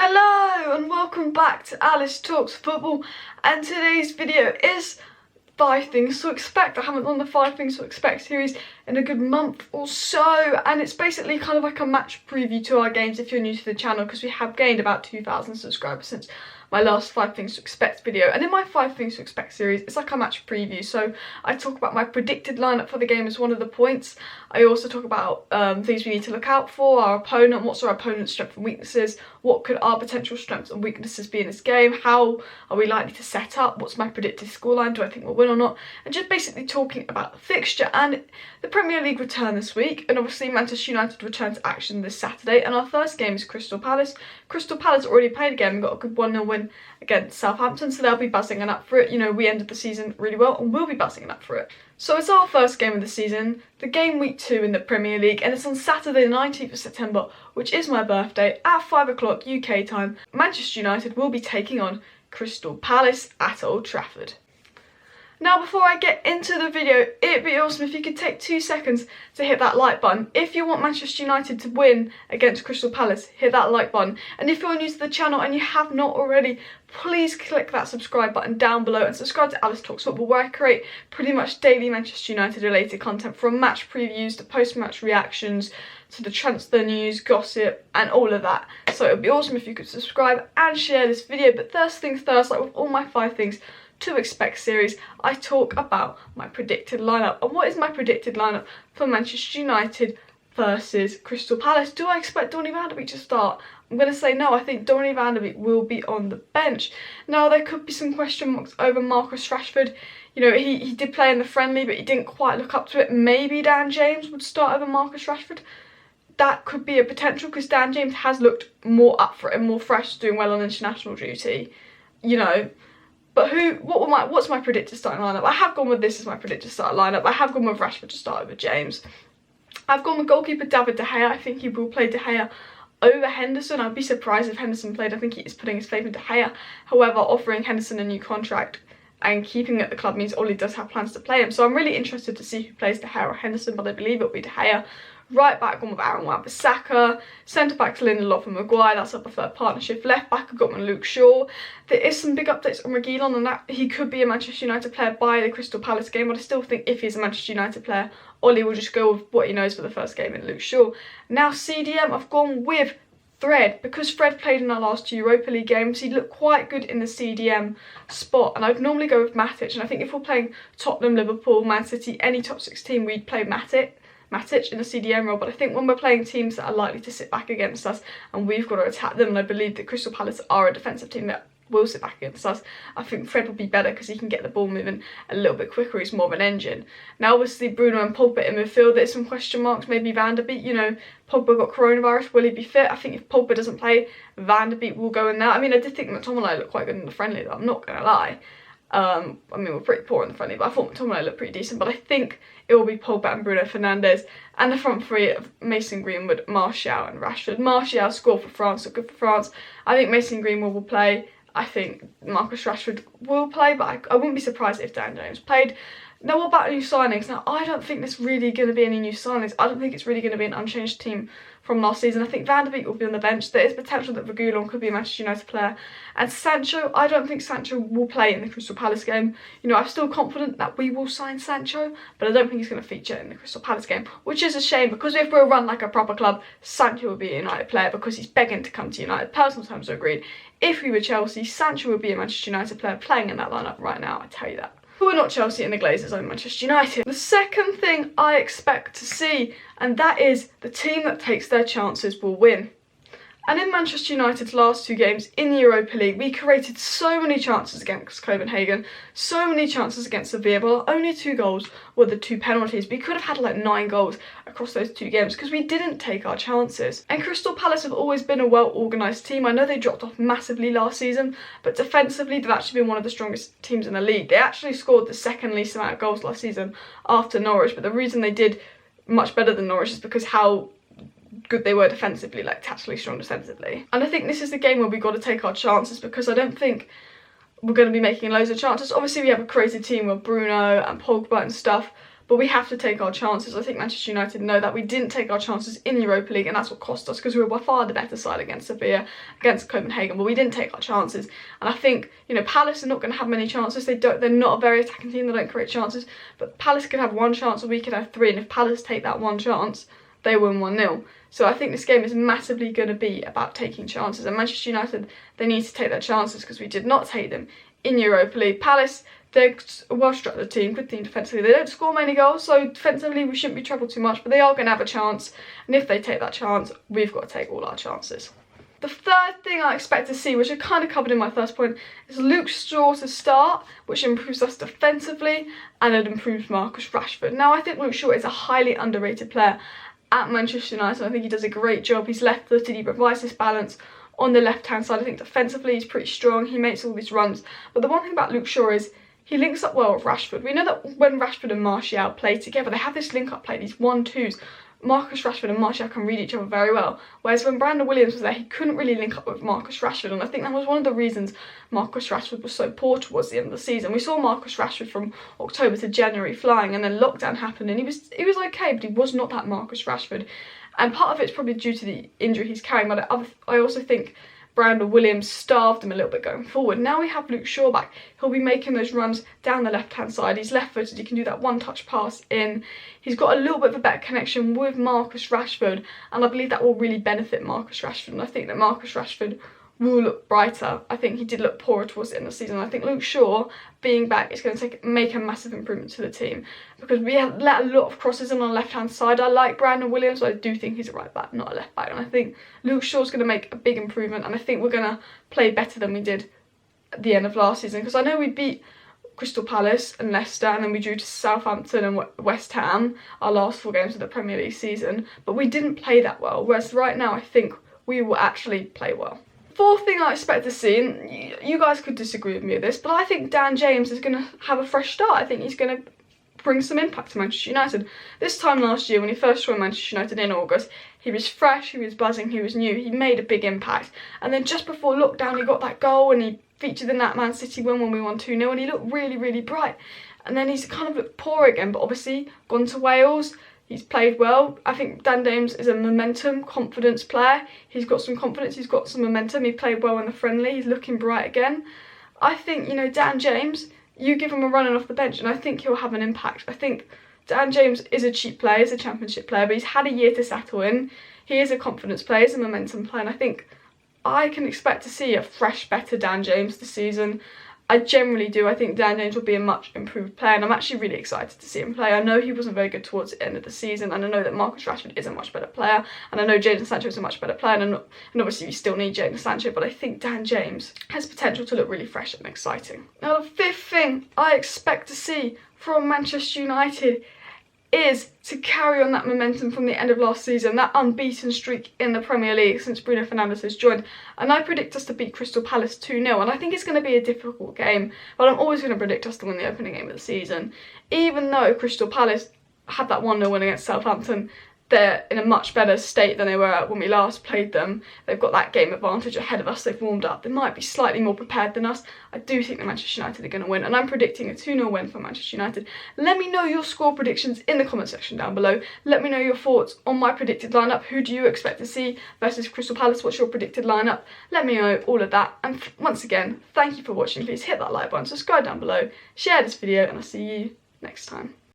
Hello and welcome back to Alice Talks Football, and today's video is 5 things to expect. I haven't done the 5 things to expect series in a good month or so, and it's basically kind of like a match preview to our games if you're new to the channel, because we have gained about 2,000 subscribers since my last 5 things to expect video. And in my 5 things to expect series, it's like a match preview, so I talk about my predicted lineup for the game as one of the points. I also talk about things we need to look out for, our opponent, what's our opponent's strengths and weaknesses, what could our potential strengths and weaknesses be in this game, how are we likely to set up, what's my predicted scoreline, do I think we'll win or not, and just basically talking about the fixture. And the Premier League return this week, and obviously Manchester United return to action this Saturday, and our first game is Crystal Palace. Crystal Palace already played a game and got a good 1-0 win against Southampton, so they'll be buzzing up for it. You know, we ended the season really well and we'll be buzzing up for it. So it's our first game of the season, the game week 2 in the Premier League, and it's on Saturday the 19th of September, which is my birthday, at 5 o'clock UK time. Manchester United will be taking on Crystal Palace at Old Trafford. Now, before I get into the video, it'd be awesome if you could take 2 seconds to hit that like button. If you want Manchester United to win against Crystal Palace, hit that like button. And if you're new to the channel and you have not already, please click that subscribe button down below and subscribe to Alice Talks Football, where I create pretty much daily Manchester United related content, from match previews to post-match reactions to the transfer news, gossip and all of that. So it would be awesome if you could subscribe and share this video. But first things first, like with all my 5 things to expect series, I talk about my predicted lineup. And what is my predicted lineup for Manchester United versus Crystal Palace? Do I expect Donny to start? I'm going to say no. I think Donny will be on the bench. Now, there could be some question marks over Marcus Rashford. You know, he did play in the friendly, but he didn't quite look up to it. Maybe Dan James would start over Marcus Rashford. That could be a potential, because Dan James has looked more up for it and more fresh, doing well on international duty, you know. But what's my predicted starting lineup? I have gone with this as my predicted starting lineup. I have gone with Rashford to start over James. I've gone with goalkeeper David De Gea. I think he will play De Gea over Henderson. I'd be surprised if Henderson played. I think he is putting his faith in De Gea. However, offering Henderson a new contract and keeping him at the club means Ollie does have plans to play him. So I'm really interested to see who plays De Gea or Henderson, but I believe it'll be De Gea. Right back, gone with Aaron Wan-Bissaka. Centre back, Lindelof and Maguire. That's our preferred partnership. Left back, I've got my Luke Shaw. There is some big updates on Reguilon, and that he could be a Manchester United player by the Crystal Palace game. But I still think if he's a Manchester United player, Ollie will just go with what he knows for the first game in Luke Shaw. Now CDM, I've gone with Fred, because Fred played in our last 2 Europa League games. He looked quite good in the CDM spot, and I'd normally go with Matic. And I think if we're playing Tottenham, Liverpool, Man City, any top 6 team, we'd play Matic in the CDM role. But I think when we're playing teams that are likely to sit back against us and we've got to attack them, and I believe that Crystal Palace are a defensive team that will sit back against us, I think Fred will be better because he can get the ball moving a little bit quicker. He's more of an engine. Now, obviously, Bruno and Pogba in midfield, there's some question marks. Maybe Van der Beek, you know, Pogba got coronavirus, will he be fit? I think if Pogba doesn't play, Van der Beek will go in there. I mean, I did think McTominay looked quite good in the friendly, though, I'm not going to lie. I mean, we're pretty poor in the friendly, but I thought McTominay looked pretty decent. But I think it will be Pogba and Bruno Fernandes, and the front three of Mason Greenwood, Martial and Rashford. Martial scored for France, so good for France. I think Mason Greenwood will play. I think Marcus Rashford will play, but I wouldn't be surprised if Dan James played. Now, what about new signings? Now, I don't think there's really going to be any new signings. I don't think it's really going to be an unchanged team from last season. I think Van der Beek will be on the bench. There is potential that Reguilon could be a Manchester United player. And Sancho, I don't think Sancho will play in the Crystal Palace game. You know, I'm still confident that we will sign Sancho, but I don't think he's going to feature in the Crystal Palace game, which is a shame, because if we're run like a proper club, Sancho will be a United player because he's begging to come to United. Personal terms are agreed. If we were Chelsea, Sancho would be a Manchester United player playing in that lineup right now, I tell you that. But we're not Chelsea and the Glazers, I'm Manchester United. The second thing I expect to see, and that is the team that takes their chances will win. And in Manchester United's last 2 games in the Europa League, we created so many chances against Copenhagen, so many chances against Sevilla, but our only 2 goals were the 2 penalties. We could have had like 9 goals across those 2 games because we didn't take our chances. And Crystal Palace have always been a well-organised team. I know they dropped off massively last season, but defensively they've actually been one of the strongest teams in the league. They actually scored the 2nd least amount of goals last season after Norwich, but the reason they did much better than Norwich is because how good they were defensively, like tactically strong defensively. And I think this is the game where we've got to take our chances, because I don't think we're going to be making loads of chances. Obviously we have a creative team with Bruno and Pogba and stuff, but we have to take our chances. I think Manchester United know that we didn't take our chances in the Europa League, and that's what cost us, because we were by far the better side against Sevilla, against Copenhagen, but we didn't take our chances. And I think, you know, Palace are not going to have many chances. They're not a very attacking team, they don't create chances, but Palace could have one chance or we could have three, and if Palace take that one chance, they win 1-0. So I think this game is massively going to be about taking chances, and Manchester United, they need to take their chances, because we did not take them in Europa League. Palace, they're a well-structured team, good team defensively. They don't score many goals, so defensively we shouldn't be troubled too much, but they are going to have a chance, and if they take that chance, we've got to take all our chances. The third thing I expect to see, which I kind of covered in my first point, is Luke Shaw to start, which improves us defensively, and it improves Marcus Rashford. Now, I think Luke Shaw is a highly underrated player at Manchester United. I think he does a great job. He's left-footed, he provides this balance on the left-hand side. I think defensively he's pretty strong, he makes all these runs. But the one thing about Luke Shaw is he links up well with Rashford. We know that when Rashford and Martial play together, they have this link-up play, these 1-2s. Marcus Rashford and Martial can read each other very well. Whereas when Brandon Williams was there, he couldn't really link up with Marcus Rashford, and I think that was one of the reasons Marcus Rashford was so poor towards the end of the season. We saw Marcus Rashford from October to January flying, and then lockdown happened, and he was okay, but he was not that Marcus Rashford. And part of it's probably due to the injury he's carrying, but I also think Brandon Williams starved him a little bit going forward. Now we have Luke Shaw back. He'll be making those runs down the left-hand side. He's left-footed. He can do that one-touch pass in. He's got a little bit of a better connection with Marcus Rashford, and I believe that will really benefit Marcus Rashford. And I think that Marcus Rashford will look brighter. I think he did look poorer towards the end of the season. I think Luke Shaw being back is going to make a massive improvement to the team, because we have let a lot of crosses in on the left-hand side. I like Brandon Williams, but I do think he's a right back, not a left back. And I think Luke Shaw's going to make a big improvement, and I think we're going to play better than we did at the end of last season, because I know we beat Crystal Palace and Leicester, and then we drew to Southampton and West Ham, our last 4 games of the Premier League season, but we didn't play that well, whereas right now I think we will actually play well. Fourth thing I expect to see, and you guys could disagree with me with this, but I think Dan James is going to have a fresh start. I think he's going to bring some impact to Manchester United. This time last year, when he first joined Manchester United in August, he was fresh, he was buzzing, he was new, he made a big impact. And then just before lockdown, he got that goal and he featured in that Man City win when we won 2-0, and he looked really, really bright. And then he's kind of looked poor again, but obviously gone to Wales. He's played well. I think Dan James is a momentum, confidence player. He's got some confidence, he's got some momentum. He played well in the friendly, he's looking bright again. I think, you know, Dan James, you give him a running off the bench and I think he'll have an impact. I think Dan James is a cheap player, he's a championship player, but he's had a year to settle in. He is a confidence player, he's a momentum player, and I think I can expect to see a fresh, better Dan James this season. I generally do. I think Dan James will be a much improved player, and I'm actually really excited to see him play. I know he wasn't very good towards the end of the season, and I know that Marcus Rashford is a much better player, and I know Jadon Sancho is a much better player, and obviously we still need Jadon Sancho, but I think Dan James has potential to look really fresh and exciting. Now, the fifth thing I expect to see from Manchester United is to carry on that momentum from the end of last season, that unbeaten streak in the Premier League since Bruno Fernandes has joined. And I predict us to beat Crystal Palace 2-0, and I think it's going to be a difficult game, but I'm always going to predict us to win the opening game of the season. Even though Crystal Palace had that 1-0 win against Southampton, they're in a much better state than they were when we last played them. They've got that game advantage ahead of us, they've warmed up. They might be slightly more prepared than us. I do think that Manchester United are going to win, and I'm predicting a 2-0 win for Manchester United. Let me know your score predictions in the comment section down below. Let me know your thoughts on my predicted lineup. Who do you expect to see versus Crystal Palace? What's your predicted lineup? Let me know all of that. And once again, thank you for watching. Please hit that like button, subscribe down below, share this video, and I'll see you next time.